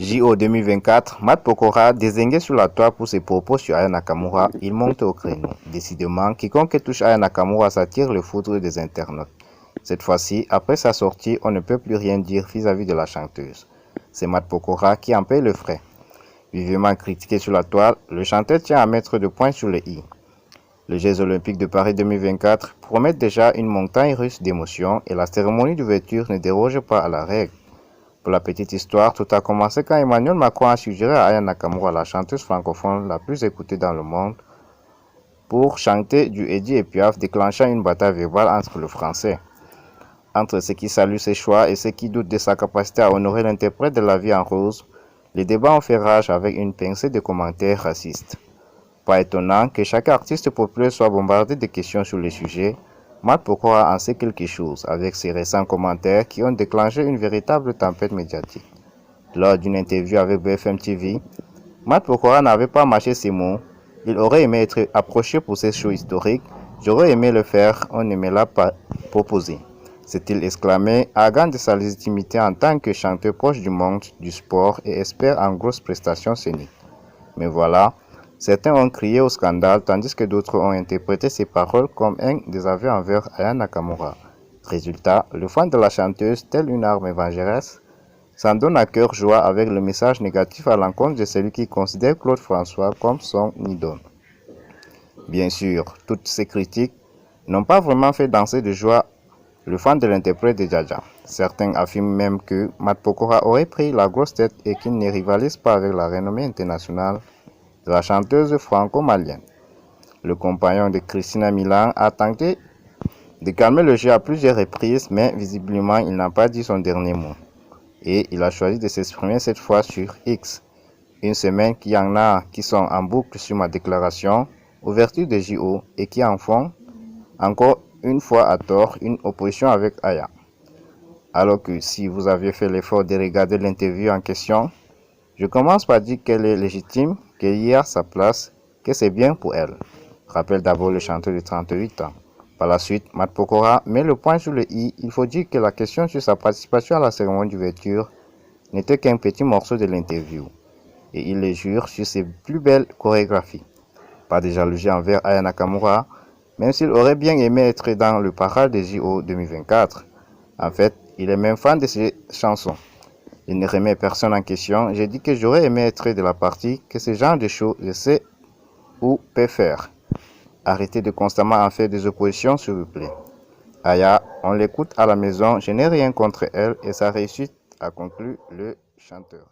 JO 2024, Matt Pokora désigné sur la toile pour ses propos sur Aya Nakamura, il monte au créneau. Décidément, quiconque touche Aya Nakamura s'attire le foudre des internautes. Cette fois-ci, après sa sortie, on ne peut plus rien dire vis-à-vis de la chanteuse. C'est Matt Pokora qui en paye le frais. Vivement critiqué sur la toile, le chanteur tient à mettre de points sur le i. Les Jeux Olympiques de Paris 2024 promettent déjà une montagne russe d'émotions et la cérémonie d'ouverture ne déroge pas à la règle. Pour la petite histoire, tout a commencé quand Emmanuel Macron a suggéré à Aya Nakamura, la chanteuse francophone la plus écoutée dans le monde, pour chanter du Eddy et Piaf, déclenchant une bataille verbale entre le Français. Entre ceux qui saluent ses choix et ceux qui doutent de sa capacité à honorer l'interprète de La Vie en Rose, les débats ont fait rage avec une pincée de commentaires racistes. Pas étonnant que chaque artiste populaire soit bombardé de questions sur le sujet. Matt Pokora en sait quelque chose avec ses récents commentaires qui ont déclenché une véritable tempête médiatique. Lors d'une interview avec BFM TV, Matt Pokora n'avait pas mâché ses mots. Il aurait aimé être approché pour ces shows historiques. J'aurais aimé le faire, on ne me l'a pas proposé. S'est-il exclamé, arrogant de sa légitimité en tant que chanteur proche du monde du sport et expert en grosses prestations scéniques. Mais voilà, certains ont crié au scandale tandis que d'autres ont interprété ses paroles comme un désaveu envers Aya Nakamura. Résultat, le fan de la chanteuse, telle une arme évangeliste, s'en donne à cœur joie avec le message négatif à l'encontre de celui qui considère Claude François comme son idole. Bien sûr, toutes ces critiques n'ont pas vraiment fait danser de joie le fan de l'interprète de Jaja. Certains affirment même que Matt Pokora aurait pris la grosse tête et qu'il ne rivalise pas avec la renommée internationale de la chanteuse franco-malienne. Le compagnon de Christina Milian a tenté de calmer le jeu à plusieurs reprises, mais visiblement il n'a pas dit son dernier mot. Et il a choisi de s'exprimer cette fois sur X. Une semaine qu'il y en a qui sont en boucle sur ma déclaration, ouverture des JO, et qui en font encore une fois à tort une opposition avec Aya. Alors que si vous aviez fait l'effort de regarder l'interview en question, je commence par dire qu'elle est légitime, qu'elle y a sa place, que c'est bien pour elle. Rappelle d'abord le chanteur de 38 ans. Par la suite, Matt Pokora met le point sur le i. Il faut dire que la question sur sa participation à la cérémonie d'ouverture n'était qu'un petit morceau de l'interview. Et il le jure sur ses plus belles chorégraphies. Pas de jalousie envers Aya Nakamura, même s'il aurait bien aimé être dans le parade des JO 2024. En fait, il est même fan de ses chansons. Il ne remet personne en question. J'ai dit que j'aurais aimé être de la partie, que ce genre de show, je sais où peut faire. Arrêtez de constamment en faire des oppositions, s'il vous plaît. Aya, on l'écoute à la maison, je n'ai rien contre elle et sa réussite, a conclu le chanteur.